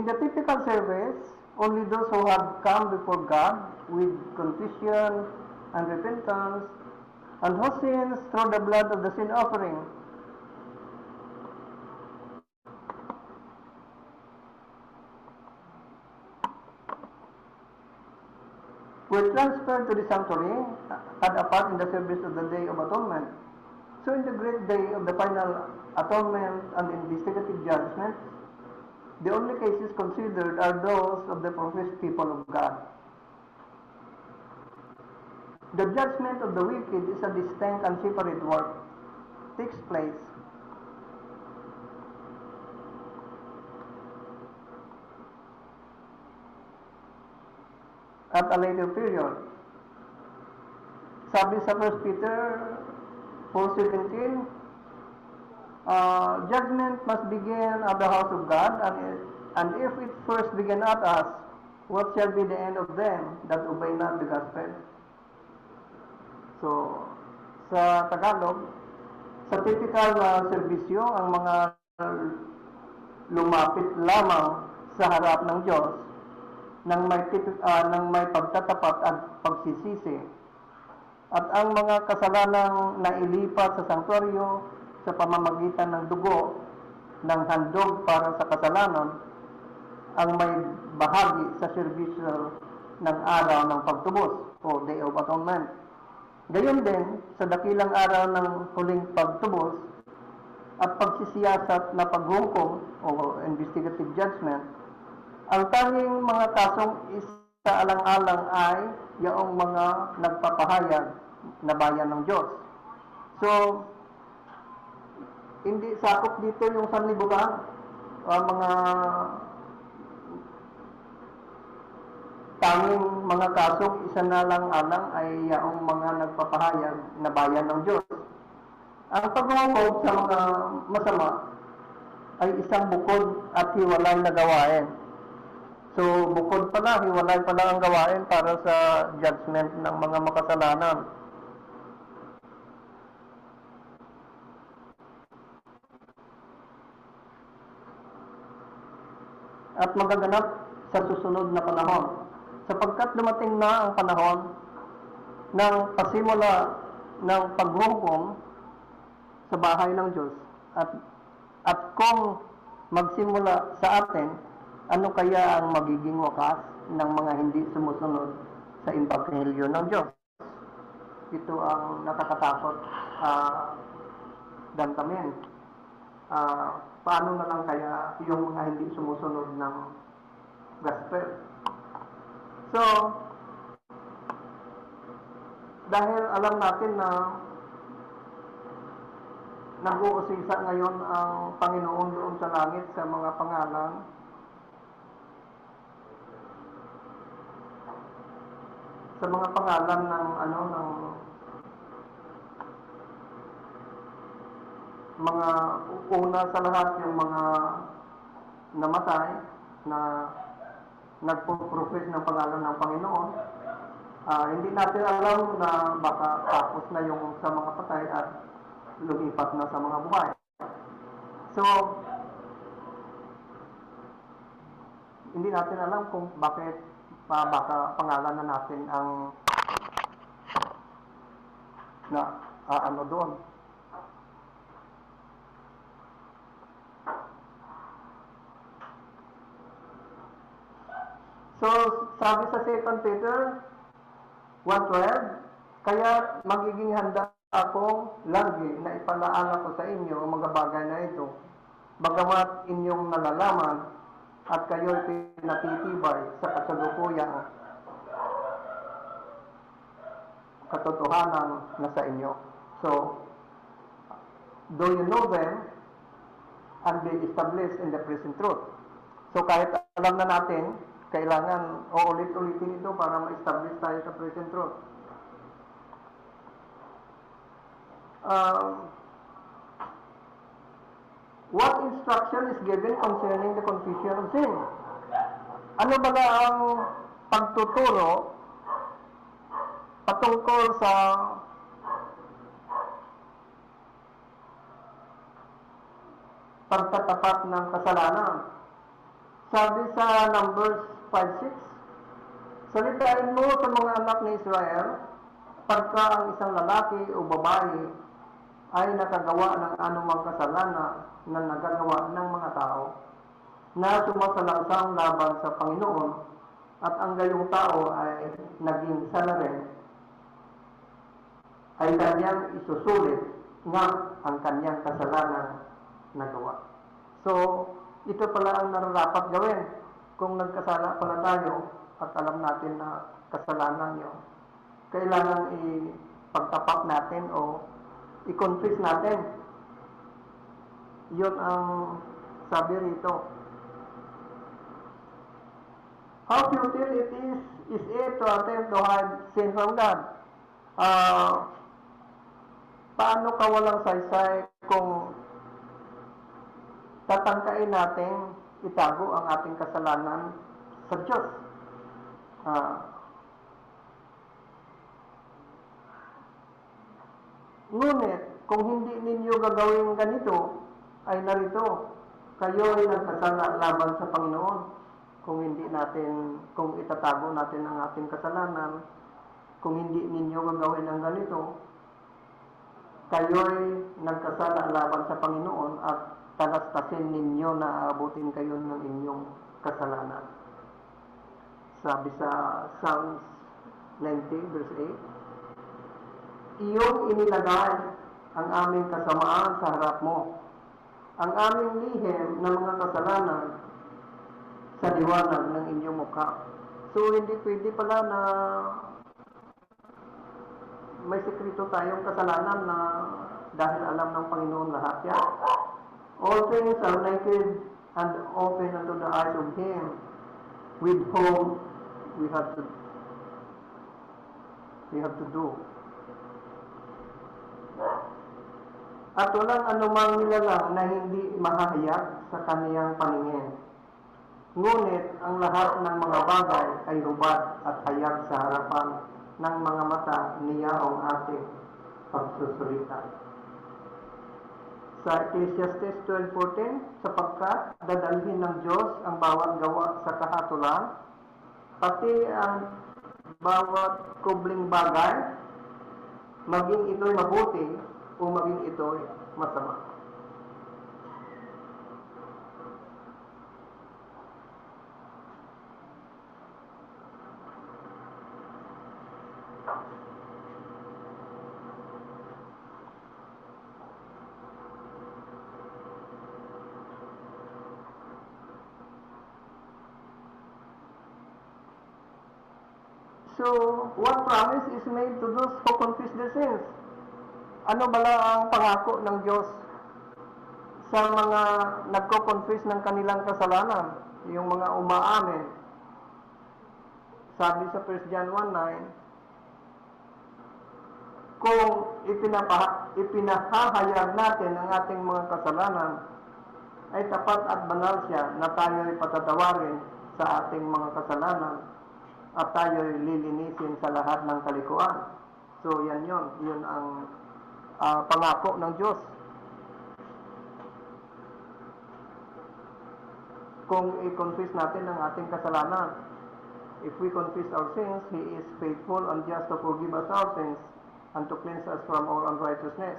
In the typical service, only those who have come before God with contrition and repentance and whose sins through the blood of the sin offering were transferred to the sanctuary had a part in the service of the Day of Atonement. So in the great day of the final atonement and investigative judgment, the only cases considered are those of the professed people of God. The judgment of the wicked is a distinct and separate work. Takes place at a later period. Sabi sa 1 Peter 4:17, judgment must begin at the house of God, and if it first begin at us, what shall be the end of them that obey not the gospel? So, sa Tagalog, sa typical na serbisyo, ang mga lumapit lamang sa harap ng Diyos ng may pagtatapat at pagsisisi, at ang mga kasalanang nailipat sa sanktuaryo sa pamamagitan ng dugo ng handog para sa kasalanan ang may bahagi sa serbisyo ng araw ng pagtubos o Day of Atonement. Gayon din sa dakilang araw ng huling pagtubos at pagsisiyasat na paghukom o investigative judgment, ang tanging mga kasong isaalang-alang ay yaong mga nagpapahayag na bayan ng Diyos. So, hindi sakop dito yung sanlibutan, mga tanging mga kasong isa na lang alang ay yaong mga nagpapahayag na bayan ng Diyos. Ang paghukom sa mga masama ay isang bukod at hiwalay na gawain. So, bukod pala, hiwalay pala ang gawain para sa judgment ng mga makasalanan. At magaganap sa susunod na panahon. Sapagkat dumating na ang panahon ng pasimula ng paghukom sa bahay ng Diyos. At kung magsimula sa atin, ano kaya ang magiging wakas ng mga hindi sumusunod sa Ebanghelyo ng Diyos? Ito ang nakakatakot dantamin. Paano na lang kaya yung mga hindi sumusunod ng gospel? So, dahil alam natin na nag-uusisa ngayon ang Panginoon doon sa langit sa mga pangalan, ng mga una sa lahat yung mga namatay na nagpo-profess ng pangalan ng Panginoon. Hindi natin alam na baka tapos na yung sa mga patay at lumipat na sa mga buhay. So, hindi natin alam kung bakit baka pangalan na natin ang doon. So, sabi sa 2 Peter 1:12, kaya magiging handa ako lagi na ipalaala ko sa inyo ang mga bagay na ito, bagamat inyong nalalaman at kayo'y pinatitibay sa kasalukuyang katotohanan na sa inyo. So, do you know them and be established in the present truth? So, kahit alam na natin, kailangan uulit-ulitin ito para ma-establish tayo sa present truth. What instruction is given concerning the confession of sin? Ano ba ang pagtuturo patungkol sa pagtatapat ng kasalanan? Sabi sa Numbers 5:6, salitain mo sa mga anak ni Israel, pagka ang isang lalaki o babae ay nakagawa ng anumang kasalanan na nagagawa ng mga tao na sumasalangsang laban sa Panginoon at ang gayong tao ay naging salarin, ay kanyang isusulit nga ang kanyang kasalanan nagawa. So, ito pala ang nararapat gawin kung nagkasala pala tayo at alam natin na kasalanan yun. Kailangan ipagtapat natin o i-confess natin. Yun ang sabi rito. How futile is it to attempt to hide sin from God? Paano ka walang saysay kung tatangkain natin itago ang ating kasalanan sa Diyos? Ngunit, kung hindi ninyo gagawin ganito, ay narito, kayo ay nagkasala laban sa Panginoon. Kung itatago natin ang ating kasalanan, kung hindi ninyo gagawin ang ganito, kayo ay nagkasala laban sa Panginoon at talastasin ninyo na aabutin kayo ng inyong kasalanan. Sabi sa Psalms 90 verse 8, iyong inilagay ang aming kasamaan sa harap mo, ang aming lihim ng mga kasalanan sa liwanag ng inyong mukha. So, hindi pwede pala na may sekreto tayong kasalanan na dahil alam ng Panginoon lahat yan. All things are naked and open unto the eyes of Him with whom we have to do. At walang anumang nilalang na hindi mahahayag sa kaniyang paningin. Ngunit ang lahat ng mga bagay ay hubad at hayag sa harapan ng mga mata niya ang ating pagsusulita. Sa Ecclesiastes 12:14, sapagkat dadalhin ng Diyos ang bawat gawa sa kahatulan, pati ang bawat kubling bagay, maging ito'y mabuti o maging ito'y masama. So, what promise is made to those who confess their sins? Ano bala ang pangako ng Diyos sa mga nagko-confess ng kanilang kasalanan, yung mga umaamin? Sabi sa 1 John 1:9, kung ipinahahayag natin ang ating mga kasalanan, ay tapat at banal siya na tayo'y patatawarin sa ating mga kasalanan at tayo'y lilinisin sa lahat ng kalikuan. So, yan yun. Yun ang pangako ng Diyos. Kung i-confess natin ang ating kasalanan, if we confess our sins, He is faithful and just to forgive us our sins and to cleanse us from all unrighteousness.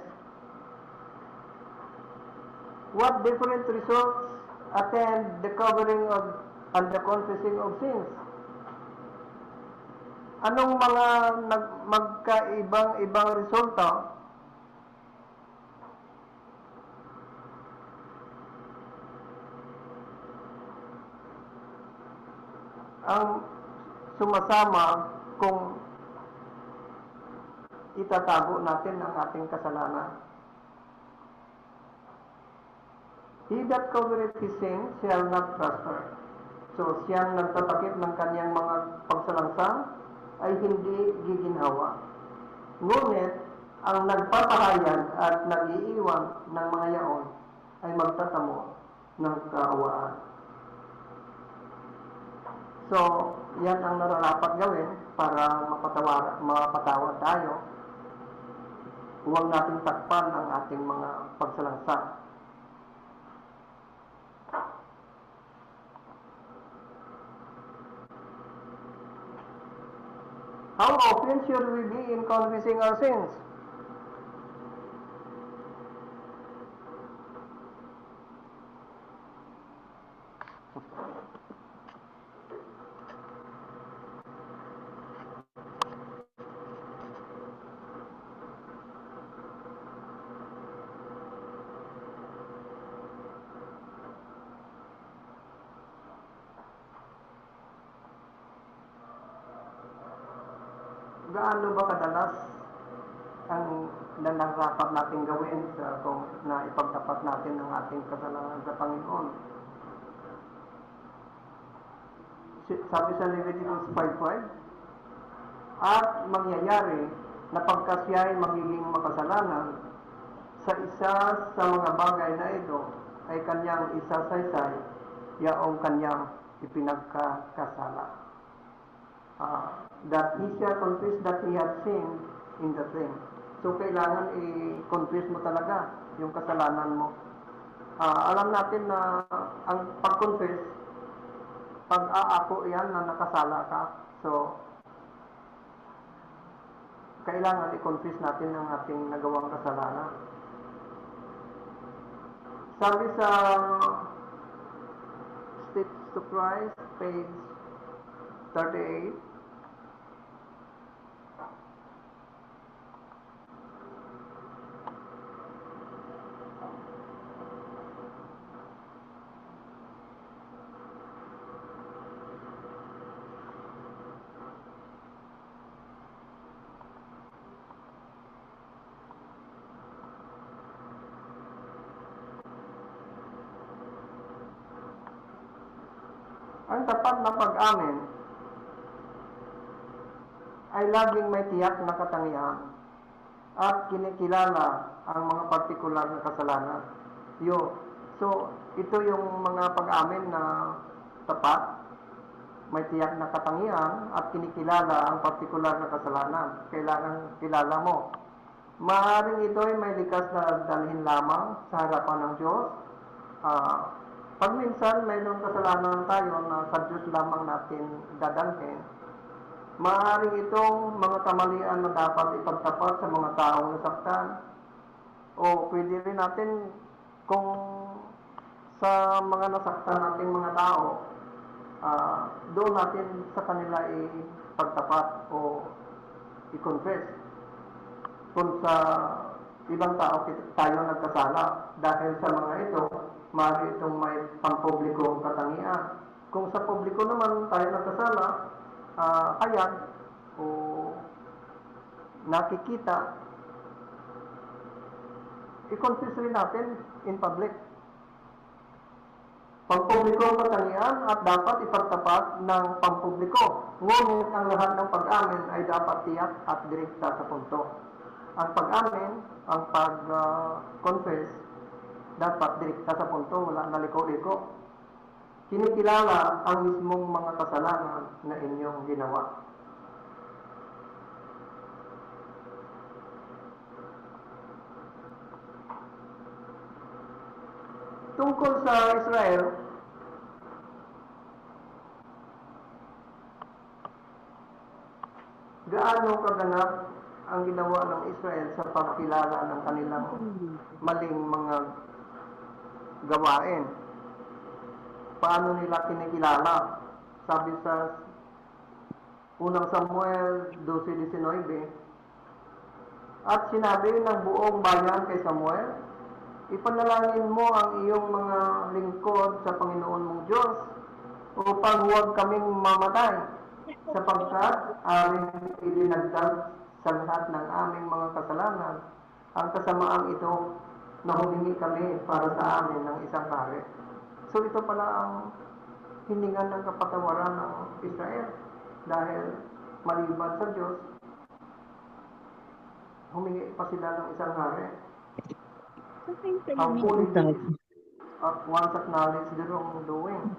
What different results attend the covering of and the confessing of sins? Anong mga magkaibang resulta ang sumasama kung itatago natin ang ating kasalanan? He that covereth his sin shall not prosper. So, siyang nagtatakip ng kanyang mga pagsalangsang ay hindi giginhawa. Ngunit, ang nagpapahayag at nag-iiwan ng mga yaon ay magtatamo ng kaawaan. So, yan ang nararapat gawin para mapatawad tayo. Huwag nating takpan ang ating mga pagsalangsang. open should we be in confessing our sins? Gaano ba kadalas ang nararapat natin gawin na ipagtapat natin ang ating kasalanan sa Panginoon? Sabi sa Leviticus 5:5, at mangyayari na pagka siya ay magiging makasalanan sa isa sa mga bagay na ito ay kanyang isasaysay yaong kanyang ipinagkakasala. That he shall confess that he has sinned in the thing. So, kailangan i-confess mo talaga yung kasalanan mo. Alam natin na ang pag-confess, pag-aako yan na nakasala ka. So, kailangan i-confess natin ang ating nagawang kasalanan. Sabi sa Steps to Christ, page 38, ang tapat na pag-amin ay laging may tiyak na katangian at kinikilala ang mga partikular na kasalanan. So, ito yung mga pag-amin na tapat, may tiyak na katangian at kinikilala ang partikular na kasalanan. Kailangan kilala mo. Maaaring ito ay may likas na dalhin lamang sa harapan ng Diyos. Pag minsan mayroong kasalanan tayo na sa Diyos lamang natin dadalhin, maaaring itong mga kamalian na dapat ipagtapat sa mga taong nasaktan, o pwede rin natin kung sa mga nasaktan nating mga tao, doon natin sa kanila ipagtapat o i-confess. Kung sa ibang tao tayo nagkasala, dahil sa mga ito, maaari itong may pampublikong katangian. Kung sa publiko naman tayo nagkasala, kaya o nakikita, i-confess rin natin in public. Pampublikong katangian at dapat ipagtapat ng pampubliko. Ngunit ang lahat ng pag-amin ay dapat tiyak at direkta sa punto. Ang pag-amin, ang pag-confess, dapat direkta sa punto, wala naliko-liko. Kinikilala ang mismong mga kasalanan na inyong ginawa. Tungkol sa Israel, gaano kaganap ang ginawa ng Israel sa pagkilala ng kanilang maling mga gawain? Paano nila kinikilala? Sabi sa unang Samuel 12:19, at sinabi ng buong bayan kay Samuel, ipanalangin mo ang iyong mga lingkod sa Panginoon mong Diyos upang huwag kaming mamatay, sapagkat aming idinagdag sa lahat ng aming mga kasalanan ang kasamaang ito na humingi kami para sa amin ng isang pare. So ito pala ang hiningan ng kapatawaran ng Israel dahil maliban sa Diyos, humingi pa sila ng isang hari. How foolish it is at once acknowledge the wrongdoing.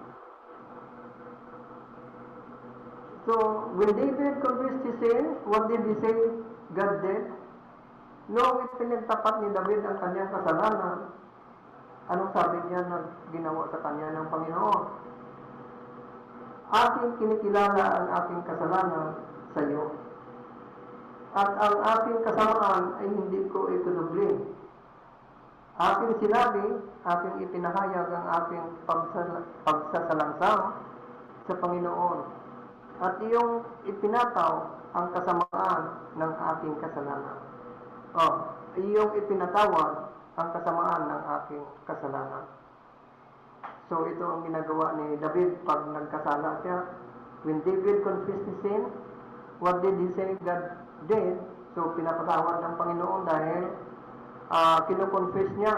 So, when David confessed his sin, what did he say God did? Noong pinagtapat ni David ang kanyang kasalanan, anong sabi niya na ginawa sa kanya ng Panginoon? Aking kinikilala ang aking kasalanan sa iyo. at ang aking kasamaan ay hindi ko ikunuble. Aking sinabi, aking ipinahayag ang aking pagsasalangsang sa Panginoon, at iyong ipinataw ang kasamaan ng aking kasalanan. Iyong ipinatawad ang kasamaan ng aking kasalanan. So ito ang ginagawa ni David pag nagkasala siya. When David confessed his sin, what did he say God did? So pinapatawad ng Panginoon dahil kinoconfess niya.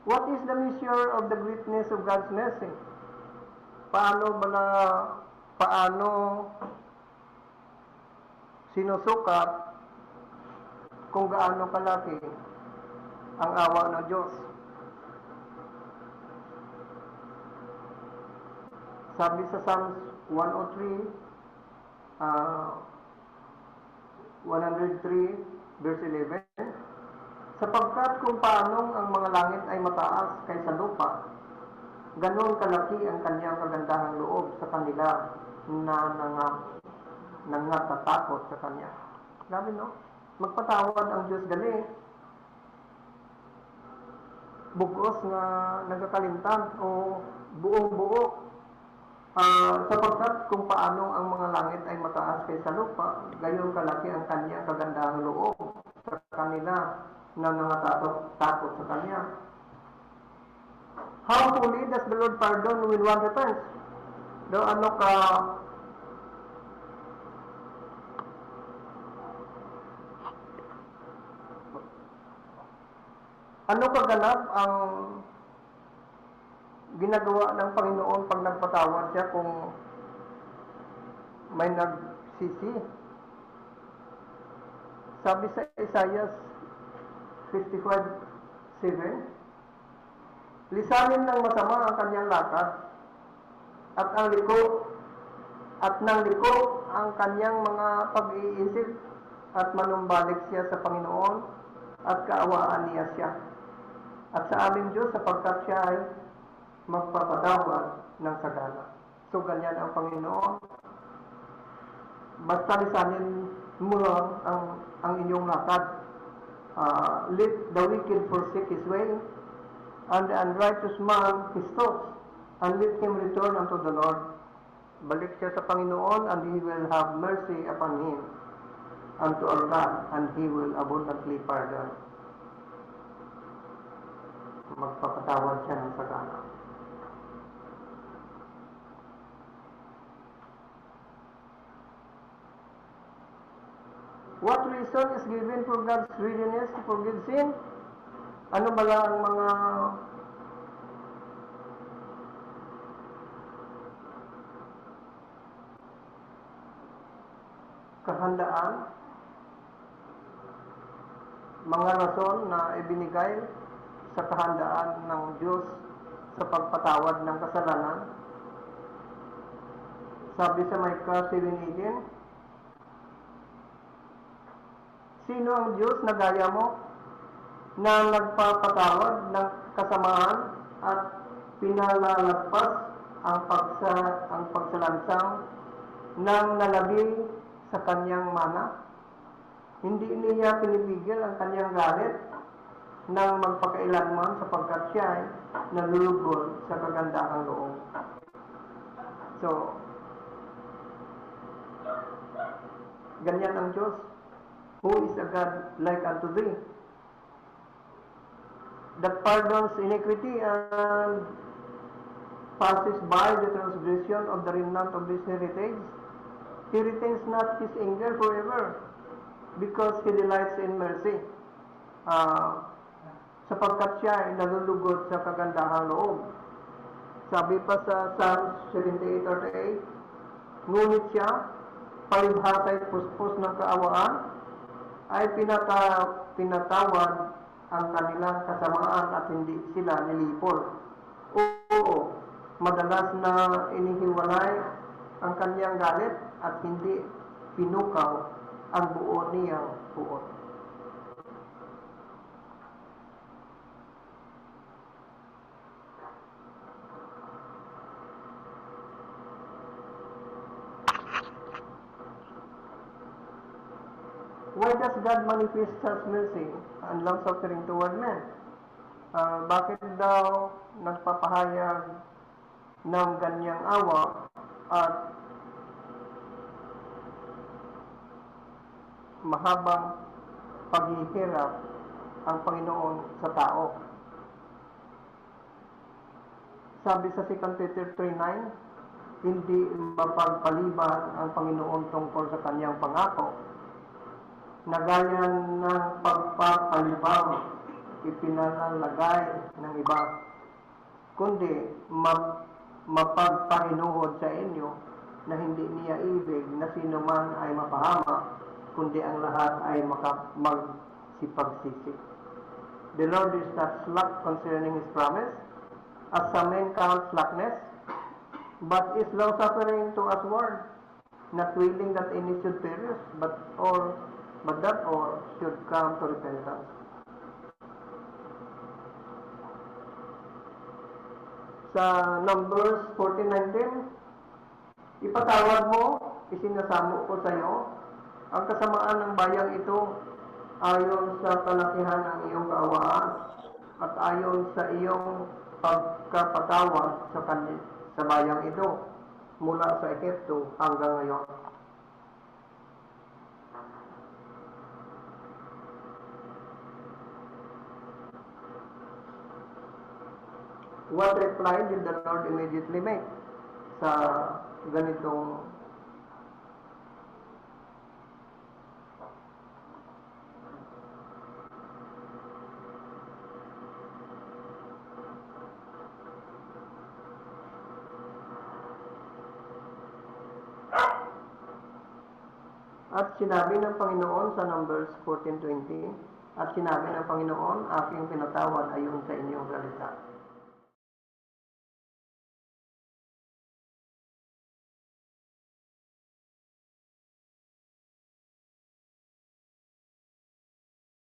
What is the measure of the greatness of God's mercy? Paano sinusukat kung gaano kalaki ang awa ng Diyos? Sabi sa Psalms 103, 103 verse 11, sapagkat kung paanong ang mga langit ay mataas kaysa lupa, ganon kalaki ang kanyang kagandahang loob sa kanila na nangatatakot sa kanya. Grabe, no? Magpatawad ang Diyos gali. Bugos nga nagkakalimtan o buong-buo. Sapagkat kung paano ang mga langit ay mataas kaysa lupa, gayon kalaki ang kanyang kagandahang loob sa kanila na nangatakot sa kanya. How fully does the Lord pardon when one repents? Ano kaganap ang ginagawa ng Panginoon pag nagpatawad siya kung may nagsisi? Sabi sa Isaiah 55:7, lisanin ng masama ang kanyang lakad, at ng liko ang kanyang mga pag-iisip, at manumbalik siya sa Panginoon, at kaawaan niya siya. At sa aming Diyos, sapagkat siya ay magpapatawad ng sagana. So, ganyan ang Panginoon. Basta lisanin mo lang ang inyong lakad. Let the wicked forsake his way, and the unrighteous man his thoughts, and let him return unto the Lord. Balik siya sa Panginoon, and He will have mercy upon him, unto our God, and He will abundantly pardon. Magpapatawad siya ng sagana. What reason is given for God's readiness to forgive sin? Ano ba ang mga kahandaan, mga rason na ibinigay sa kahandaan ng Diyos sa pagpatawad ng kasalanan? Sabi sa Micah 7:18, sino ang Diyos na gaya mo, na nagpapatawad ng kasamaan at pinalalagpas ang pagsalansang ng nalabi sa kanyang mana? Hindi niya pinipigil ang kanyang galit ng magpakailanman, sapagkat siya ay nalulugod sa kagandahang loob. So, ganyan ang Diyos. Who is a God like unto thee, that pardons iniquity and passes by the transgression of the remnant of this heritage? He retains not his anger forever, because he delights in mercy. Sapagkat siya ay nalulugod sa kagandahang loob. Sabi pa sa Psalms 78:38, ngunit siya, palibhasa'y puspos ng kaawaan, ay pinatawad ang kanilang kasamaan at hindi sila nilipol. Oo, madalas na inihiwalay ang kanyang galit at hindi pinukaw ang buo niyang puot. Why does God manifest His mercy and long-suffering toward men? Bakit daw nagpapahayag ng ganyang awa at mahabang paghihirap ang Panginoon sa tao? Sabi sa 2 Peter 3:9, hindi mapagpaliban ang Panginoon tungkol sa kanyang pangako na gaya ng pagpapalibang ipinalalagay ng iba, kundi mapagpahinuhod sa inyo na hindi niya ibig na sino man ay mapahamak, kundi ang lahat ay magsipagsisi. The Lord is not slack concerning His promise, as some men count slackness, but is long-suffering to usward, not willing that any should perish, but that all should come to repentance. Sa Numbers 14:19, ipatawad mo, isinasamo ko sa iyo, ang kasamaan ng bayang ito ayon sa kalakihan ng iyong kaawaan at ayon sa iyong pagkapatawad sa bayang ito mula sa Egypto hanggang ngayon. What reply did the Lord immediately make sa ganitong At sinabi ng Panginoon sa Numbers 14:20, at sinabi ng Panginoon, aking pinatawad ayon sa inyong salita.